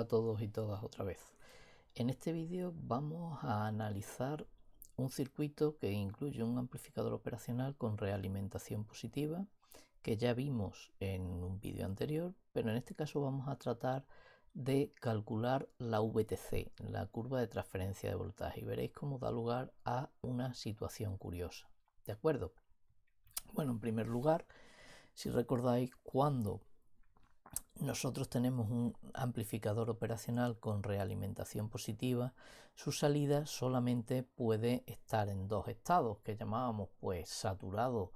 a todos y todas otra vez. En este vídeo vamos a analizar un circuito que incluye un amplificador operacional con realimentación positiva que ya vimos en un vídeo anterior, pero en este caso vamos a tratar de calcular la VTC, la curva de transferencia de voltaje, y veréis cómo da lugar a una situación curiosa. ¿De acuerdo? Bueno, en primer lugar, si recordáis, cuando nosotros tenemos un amplificador operacional con realimentación positiva, su salida solamente puede estar en dos estados que llamábamos pues saturado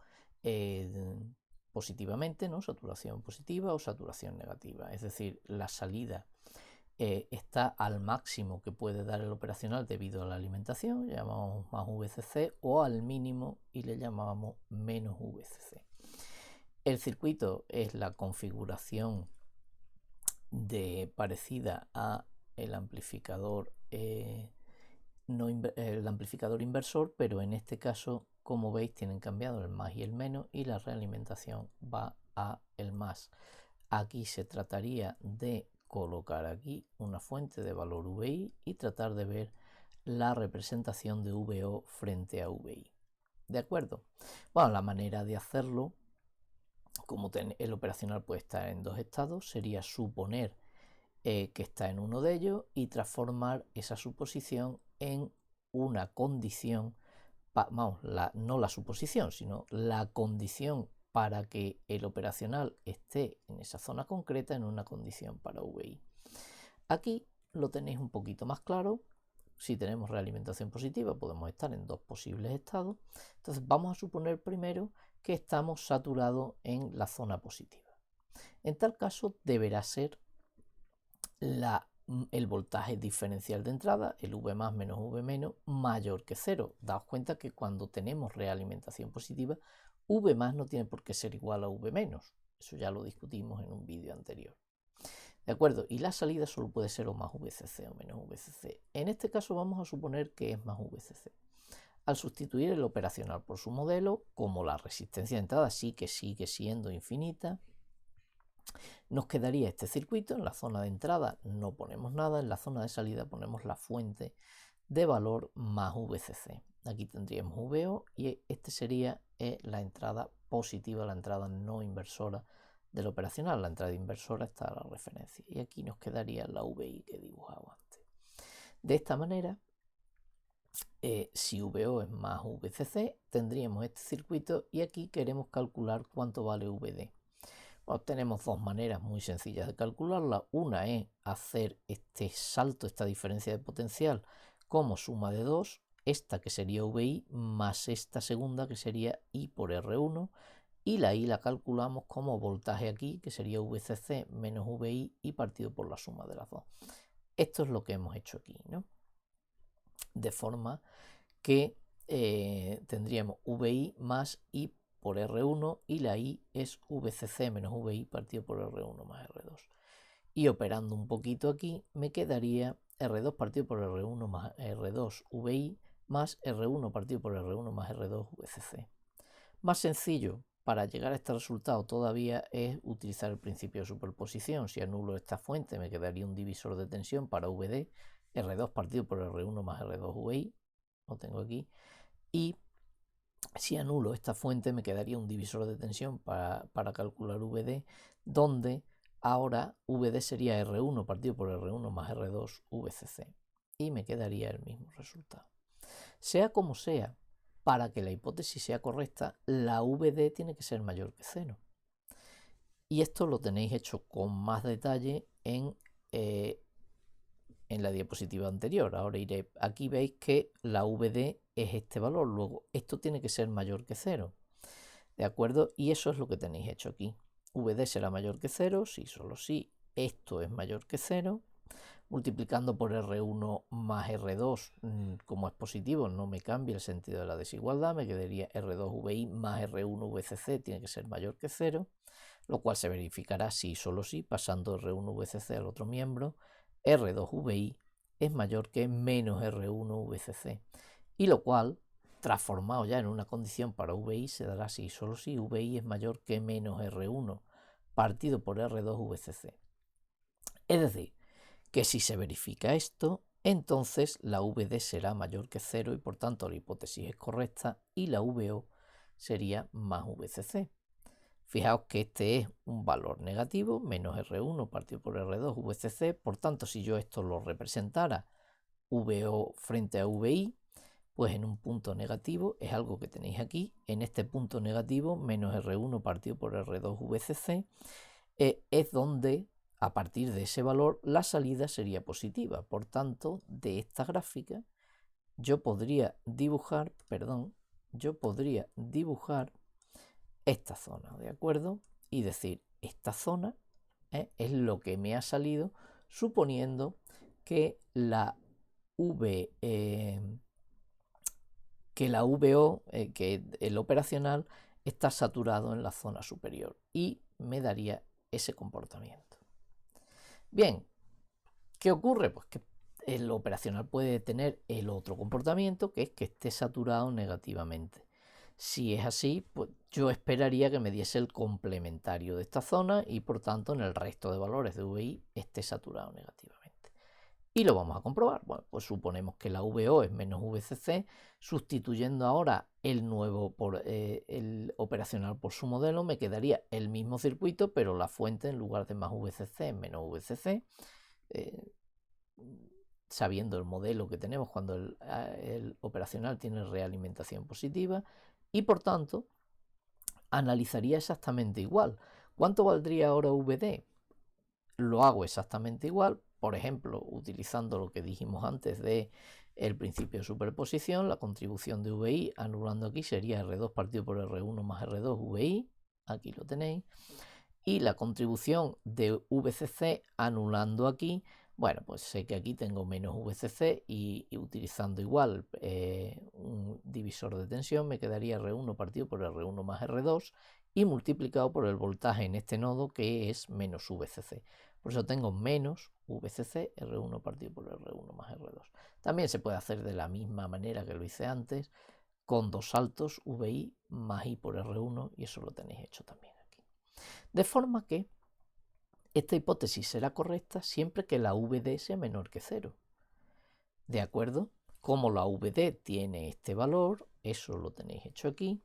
positivamente, ¿no? Saturación positiva o saturación negativa. Es decir, la salida está al máximo que puede dar el operacional debido a la alimentación, le llamamos más VCC, o al mínimo y le llamábamos menos VCC. El circuito es la configuración parecida a el amplificador el amplificador inversor, pero en este caso, como veis, tienen cambiado el más y el menos, y la realimentación va a el más. Aquí se trataría de colocar aquí una fuente de valor VI y tratar de ver la representación de VO frente a VI. ¿De acuerdo? Bueno, la manera de hacerlo, como el operacional puede estar en dos estados, sería suponer que está en uno de ellos y transformar esa suposición en una condición, no la suposición, sino la condición para que el operacional esté en esa zona concreta en una condición para VI. Aquí lo tenéis un poquito más claro. Si tenemos realimentación positiva, podemos estar en dos posibles estados. Entonces vamos a suponer primero que estamos saturados en la zona positiva. En tal caso deberá ser el voltaje diferencial de entrada, el V más menos V menos, mayor que 0. Daos cuenta que cuando tenemos realimentación positiva, V más no tiene por qué ser igual a V menos. Eso ya lo discutimos en un vídeo anterior. ¿De acuerdo? Y la salida solo puede ser o más VCC o menos VCC. En este caso vamos a suponer que es más VCC. Al sustituir el operacional por su modelo, como la resistencia de entrada sí que sigue siendo infinita, nos quedaría este circuito. En la zona de entrada no ponemos nada, en la zona de salida ponemos la fuente de valor más VCC. Aquí tendríamos VO y este sería la entrada positiva, la entrada no inversora del operacional. La entrada inversora está a la referencia y aquí nos quedaría la VI que he dibujado antes. De esta manera, si VO es más VCC, tendríamos este circuito y aquí queremos calcular cuánto vale VD. Bueno, tenemos dos maneras muy sencillas de calcularla. Una es hacer este salto, esta diferencia de potencial, como suma de 2, esta que sería VI más esta segunda que sería I por R1, y la I la calculamos como voltaje aquí, que sería VCC menos VI y partido por la suma de las dos. Esto es lo que hemos hecho aquí, ¿no? De forma que tendríamos VI más I por R1 y la I es VCC menos VI partido por R1 más R2. Y operando un poquito aquí me quedaría R2 partido por R1 más R2 VI más R1 partido por R1 más R2 VCC. Más sencillo para llegar a este resultado todavía es utilizar el principio de superposición. Si anulo esta fuente me quedaría un divisor de tensión para VD, R2 partido por R1 más R2 VI, lo tengo aquí, y si anulo esta fuente me quedaría un divisor de tensión para calcular VD, donde ahora VD sería R1 partido por R1 más R2 VCC y me quedaría el mismo resultado. Sea como sea, para que la hipótesis sea correcta, la VD tiene que ser mayor que 0. Y esto lo tenéis hecho con más detalle en la diapositiva anterior. Ahora iré, aquí veis que la VD es este valor, luego esto tiene que ser mayor que 0, ¿de acuerdo? Y eso es lo que tenéis hecho aquí. VD será mayor que 0, si solo si esto es mayor que 0, multiplicando por R1 más R2, como es positivo, no me cambia el sentido de la desigualdad, me quedaría R2VI más R1VCC tiene que ser mayor que 0, lo cual se verificará si solo si, pasando R1VCC al otro miembro, R2VI es mayor que menos R1VCC, y lo cual, transformado ya en una condición para VI, se dará si solo si VI es mayor que menos R1 partido por R2VCC. Es decir, que si se verifica esto, entonces la VD será mayor que 0 y por tanto la hipótesis es correcta y la VO sería más VCC. Fijaos que este es un valor negativo, menos R1 partido por R2 VCC, por tanto si yo esto lo representara VO frente a VI, pues en un punto negativo es algo que tenéis aquí, en este punto negativo menos R1 partido por R2 VCC es donde a partir de ese valor la salida sería positiva. Por tanto, de esta gráfica yo podría dibujar, esta zona, ¿de acuerdo? Y decir, esta zona es lo que me ha salido suponiendo que la VO, que el operacional está saturado en la zona superior y me daría ese comportamiento. Bien, ¿qué ocurre? Pues que el operacional puede tener el otro comportamiento, que es que esté saturado negativamente. Si es así, pues yo esperaría que me diese el complementario de esta zona y por tanto en el resto de valores de VI esté saturado negativamente. Y lo vamos a comprobar. Bueno, pues suponemos que la VO es menos VCC, sustituyendo ahora el nuevo el operacional por su modelo, me quedaría el mismo circuito, pero la fuente en lugar de más VCC es menos VCC. Sabiendo el modelo que tenemos cuando el operacional tiene realimentación positiva y por tanto analizaría exactamente igual. ¿Cuánto valdría ahora VD? Lo hago exactamente igual, por ejemplo, utilizando lo que dijimos antes de el principio de superposición, la contribución de VI anulando aquí sería R2 partido por R1 más R2 VI, aquí lo tenéis, y la contribución de VCC anulando aquí, bueno, pues sé que aquí tengo menos VCC y utilizando igual un divisor de tensión me quedaría R1 partido por R1 más R2 y multiplicado por el voltaje en este nodo que es menos VCC. Por eso tengo menos VCC R1 partido por R1 más R2. También se puede hacer de la misma manera que lo hice antes, con dos saltos VI más I por R1 y eso lo tenéis hecho también aquí. De forma que esta hipótesis será correcta siempre que la VD sea menor que 0. ¿De acuerdo? Como la VD tiene este valor, eso lo tenéis hecho aquí.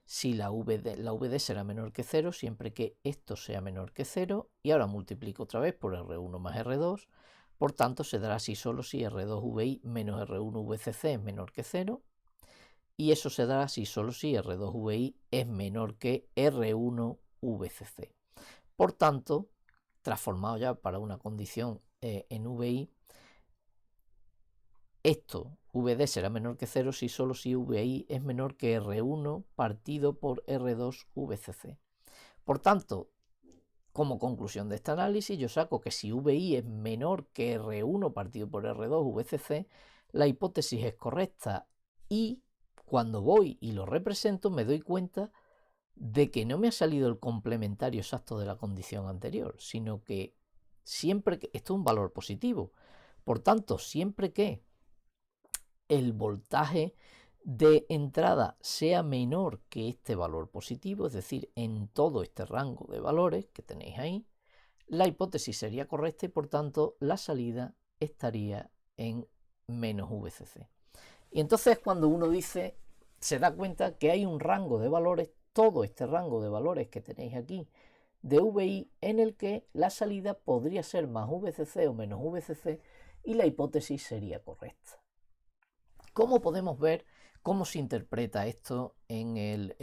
Si la VD será menor que 0 siempre que esto sea menor que 0. Y ahora multiplico otra vez por R1 más R2. Por tanto, se dará así solo si R2VI menos R1VCC es menor que 0. Y eso se dará así solo si R2VI es menor que R1VCC. Por tanto, transformado ya para una condición en VI, esto, VD será menor que 0 si solo si VI es menor que R1 partido por R2 VCC. Por tanto, como conclusión de este análisis, yo saco que si VI es menor que R1 partido por R2 VCC, la hipótesis es correcta y cuando voy y lo represento me doy cuenta de que no me ha salido el complementario exacto de la condición anterior, sino que siempre que esto es un valor positivo, por tanto, siempre que el voltaje de entrada sea menor que este valor positivo, es decir, en todo este rango de valores que tenéis ahí, la hipótesis sería correcta y por tanto la salida estaría en menos VCC. Y entonces cuando uno dice, se da cuenta que hay un rango de valores, todo este rango de valores que tenéis aquí de VI en el que la salida podría ser más VCC o menos VCC y la hipótesis sería correcta. ¿Cómo podemos ver cómo se interpreta esto en el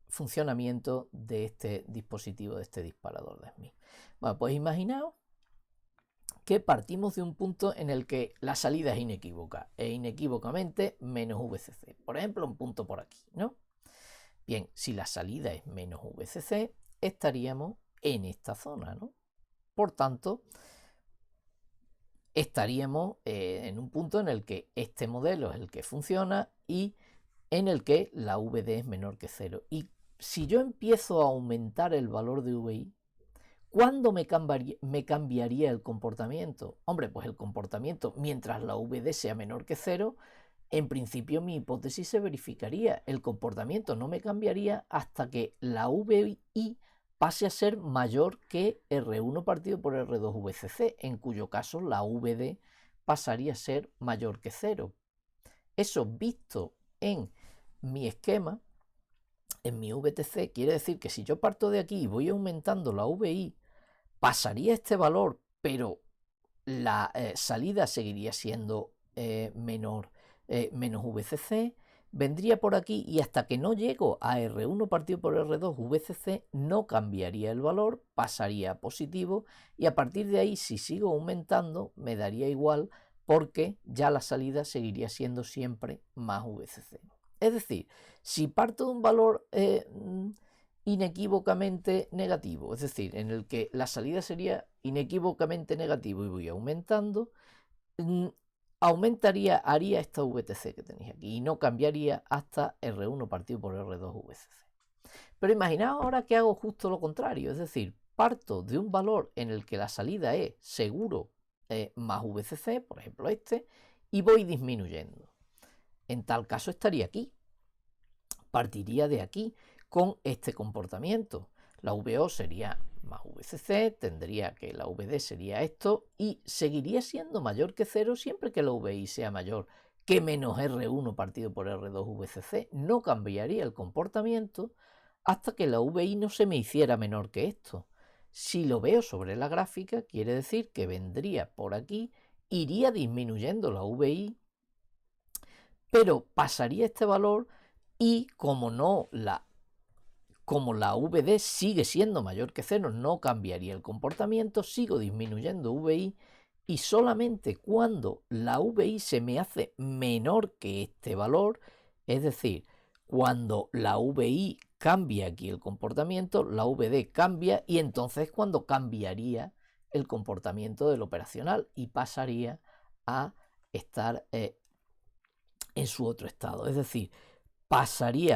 funcionamiento de este dispositivo, de este disparador de Smith? Bueno, pues imaginaos que partimos de un punto en el que la salida es inequívoca e inequívocamente menos VCC. Por ejemplo, un punto por aquí, ¿no? Bien, si la salida es menos VCC, estaríamos en esta zona, ¿no? Por tanto, estaríamos en un punto en el que este modelo es el que funciona y en el que la VD es menor que 0. Y si yo empiezo a aumentar el valor de VI, ¿cuándo me cambiaría el comportamiento? Hombre, pues el comportamiento, mientras la VD sea menor que 0, en principio mi hipótesis se verificaría. El comportamiento no me cambiaría hasta que la VI pase a ser mayor que R1 partido por R2 VCC, en cuyo caso la VD pasaría a ser mayor que 0. Eso visto en mi esquema, en mi VTC, quiere decir que si yo parto de aquí y voy aumentando la VI, pasaría este valor, pero la salida seguiría siendo menos VCC, vendría por aquí y hasta que no llego a R1 partido por R2 VCC no cambiaría el valor, pasaría a positivo y a partir de ahí si sigo aumentando me daría igual porque ya la salida seguiría siendo siempre más VCC. Es decir, si parto de un valor inequívocamente negativo, es decir, en el que la salida sería inequívocamente negativo y voy aumentando, haría esta VTC que tenéis aquí y no cambiaría hasta R1 partido por R2 VCC. Pero imaginaos ahora que hago justo lo contrario, es decir, parto de un valor en el que la salida es seguro más VCC, por ejemplo este, y voy disminuyendo. En tal caso estaría aquí. Partiría de aquí con este comportamiento. La VO sería más VCC, tendría que la VD sería esto y seguiría siendo mayor que 0 siempre que la VI sea mayor que menos R1 partido por R2 VCC. No cambiaría el comportamiento hasta que la VI no se me hiciera menor que esto. Si lo veo sobre la gráfica, quiere decir que vendría por aquí, iría disminuyendo la VI, pero pasaría este valor y como la VD sigue siendo mayor que 0, no cambiaría el comportamiento, sigo disminuyendo VI y solamente cuando la VI se me hace menor que este valor, es decir, cuando la VI cambia aquí el comportamiento, la VD cambia y entonces cuando cambiaría el comportamiento del operacional y pasaría a estar en su otro estado. Es decir,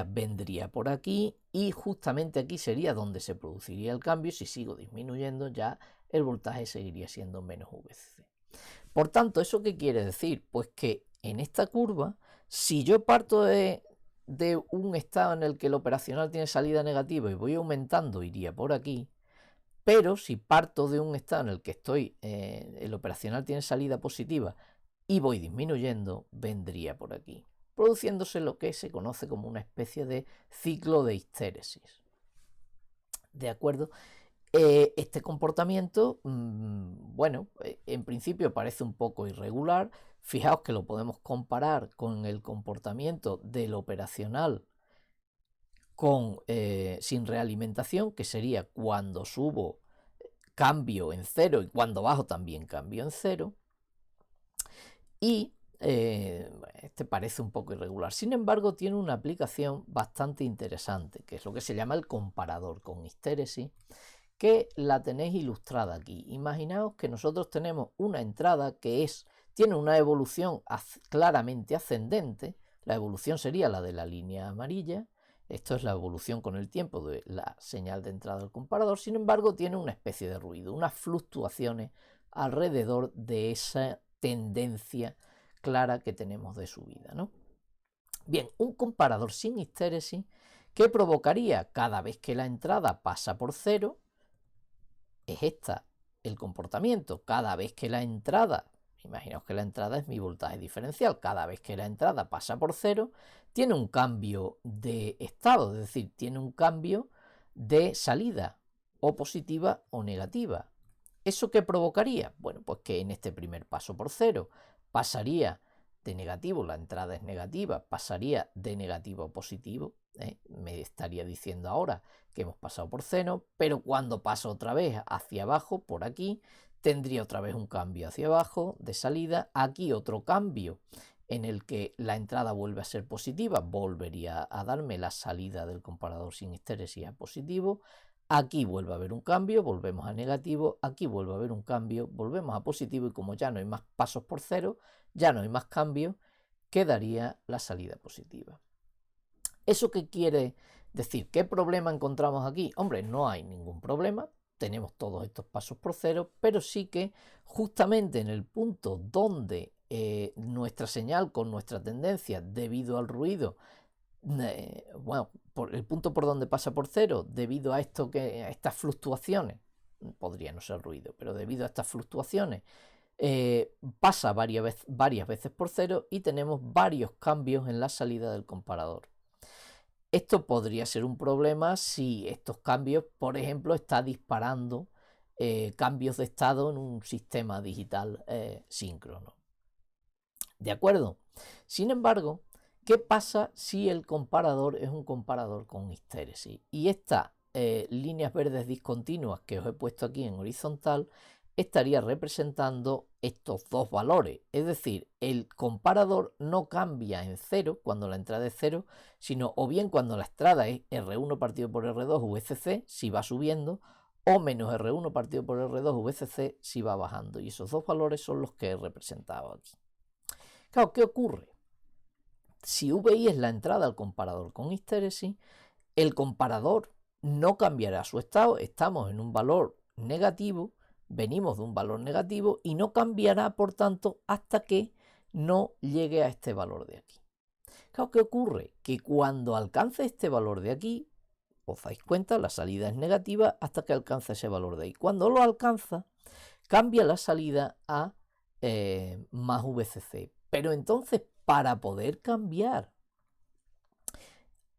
vendría por aquí y justamente aquí sería donde se produciría el cambio. Si sigo disminuyendo ya el voltaje seguiría siendo menos VCC. Por tanto, ¿eso qué quiere decir? Pues que en esta curva, si yo parto de un estado en el que el operacional tiene salida negativa y voy aumentando, iría por aquí. Pero si parto de un estado en el que el operacional tiene salida positiva y voy disminuyendo, vendría por aquí, produciéndose lo que se conoce como una especie de ciclo de histéresis. ¿De acuerdo? Este comportamiento, bueno, en principio parece un poco irregular. Fijaos que lo podemos comparar con el comportamiento del operacional sin realimentación, que sería cuando subo cambio en 0 y cuando bajo también cambio en 0. Y este parece un poco irregular. Sin embargo, tiene una aplicación bastante interesante, que es lo que se llama el comparador con histéresis, que la tenéis ilustrada aquí. Imaginaos que nosotros tenemos una entrada que tiene una evolución claramente ascendente. La evolución sería la de la línea amarilla. Esto es la evolución con el tiempo de la señal de entrada del comparador. Sin embargo, tiene una especie de ruido, unas fluctuaciones alrededor de esa tendencia clara que tenemos de subida, ¿no? Bien, un comparador sin histéresis que provocaría cada vez que la entrada pasa por 0, es el comportamiento. Cada vez que la entrada, imaginaos que la entrada es mi voltaje diferencial, cada vez que la entrada pasa por 0, tiene un cambio de estado, es decir, tiene un cambio de salida, o positiva o negativa. ¿Eso qué provocaría? Bueno, pues que en este primer paso por 0 pasaría de negativo, la entrada es negativa, pasaría de negativo a positivo. Me estaría diciendo ahora que hemos pasado por 0, pero cuando paso otra vez hacia abajo, por aquí, tendría otra vez un cambio hacia abajo de salida. Aquí otro cambio en el que la entrada vuelve a ser positiva, volvería a darme la salida del comparador sin histéresis a positivo. Aquí vuelve a haber un cambio, volvemos a negativo, aquí vuelve a haber un cambio, volvemos a positivo y como ya no hay más pasos por 0, ya no hay más cambios, quedaría la salida positiva. ¿Eso qué quiere decir? ¿Qué problema encontramos aquí? Hombre, no hay ningún problema, tenemos todos estos pasos por 0, pero sí que justamente en el punto donde nuestra señal con nuestra tendencia debido al ruido bueno, por el punto por donde pasa por cero, debido a estas fluctuaciones, podría no ser ruido, pero debido a estas fluctuaciones, pasa varias veces por cero y tenemos varios cambios en la salida del comparador. Esto podría ser un problema si estos cambios, por ejemplo, está disparando cambios de estado en un sistema digital síncrono. ¿De acuerdo? Sin embargo, ¿qué pasa si el comparador es un comparador con histéresis? Y estas líneas verdes discontinuas que os he puesto aquí en horizontal estaría representando estos dos valores. Es decir, el comparador no cambia en cero cuando la entrada es cero, sino o bien cuando la entrada es R1 partido por R2 VCC si va subiendo, o menos R1 partido por R2 VCC si va bajando. Y esos dos valores son los que he representado aquí. Claro, ¿qué ocurre? Si VI es la entrada al comparador con histéresis, el comparador no cambiará su estado, estamos en un valor negativo, venimos de un valor negativo y no cambiará, por tanto, hasta que no llegue a este valor de aquí. Claro, ¿qué ocurre? Que cuando alcance este valor de aquí, os dais cuenta, la salida es negativa hasta que alcanza ese valor de ahí. Cuando lo alcanza, cambia la salida a más VCC. Pero entonces, para poder cambiar,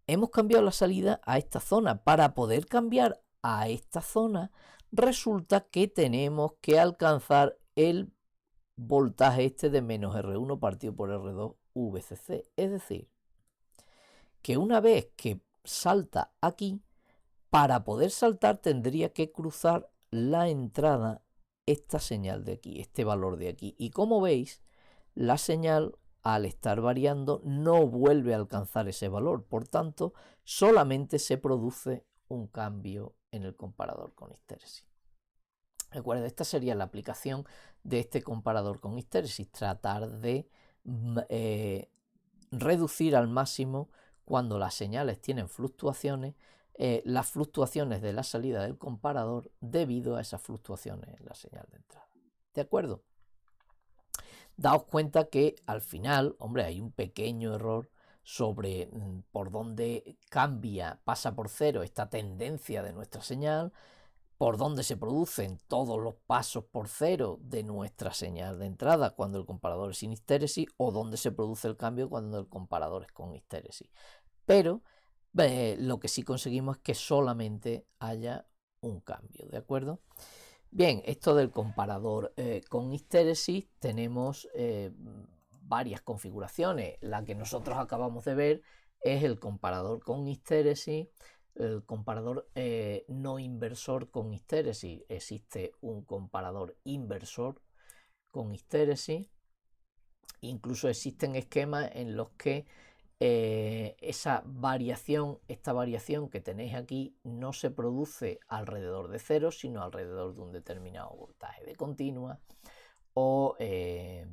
hemos cambiado la salida a esta zona. Para poder cambiar a esta zona, resulta que tenemos que alcanzar el voltaje este de menos R1 partido por R2 VCC. Es decir, que una vez que salta aquí, para poder saltar tendría que cruzar la entrada esta señal de aquí, este valor de aquí. Y como veis, la señal al estar variando no vuelve a alcanzar ese valor. Por tanto, solamente se produce un cambio en el comparador con histéresis. Recuerda, esta sería la aplicación de este comparador con histéresis, tratar de reducir al máximo cuando las señales tienen fluctuaciones, las fluctuaciones de la salida del comparador debido a esas fluctuaciones en la señal de entrada. ¿De acuerdo? Daos cuenta que al final, hombre, hay un pequeño error sobre por dónde pasa por cero esta tendencia de nuestra señal, por dónde se producen todos los pasos por cero de nuestra señal de entrada cuando el comparador es sin histéresis, o dónde se produce el cambio cuando el comparador es con histéresis. Pero lo que sí conseguimos es que solamente haya un cambio, ¿de acuerdo? Bien, esto del comparador con histéresis tenemos varias configuraciones. La que nosotros acabamos de ver es el comparador con histéresis, el comparador no inversor con histéresis. Existe un comparador inversor con histéresis. Incluso existen esquemas en los que esta variación que tenéis aquí no se produce alrededor de cero, sino alrededor de un determinado voltaje de continua, o que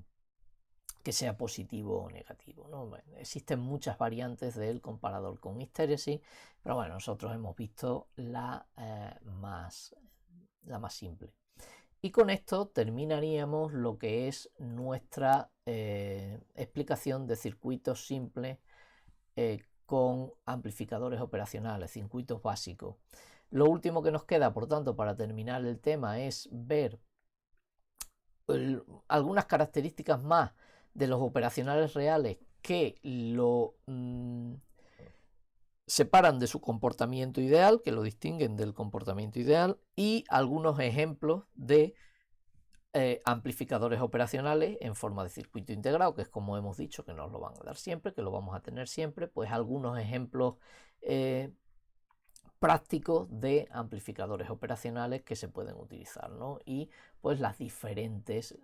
sea positivo o negativo, ¿no? Bueno, existen muchas variantes del comparador con histéresis, pero bueno, nosotros hemos visto la más simple. Y con esto terminaríamos lo que es nuestra explicación de circuitos simples con amplificadores operacionales, circuitos básicos. Lo último que nos queda, por tanto, para terminar el tema es ver algunas características más de los operacionales reales que lo separan de su comportamiento ideal, que lo distinguen del comportamiento ideal, y algunos ejemplos de amplificadores operacionales en forma de circuito integrado, que es como hemos dicho que nos lo van a dar siempre, que lo vamos a tener siempre, pues algunos ejemplos prácticos de amplificadores operacionales que se pueden utilizar, ¿no? Y pues las diferentes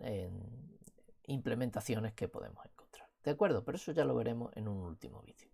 implementaciones que podemos encontrar. ¿De acuerdo? Pero eso ya lo veremos en un último vídeo.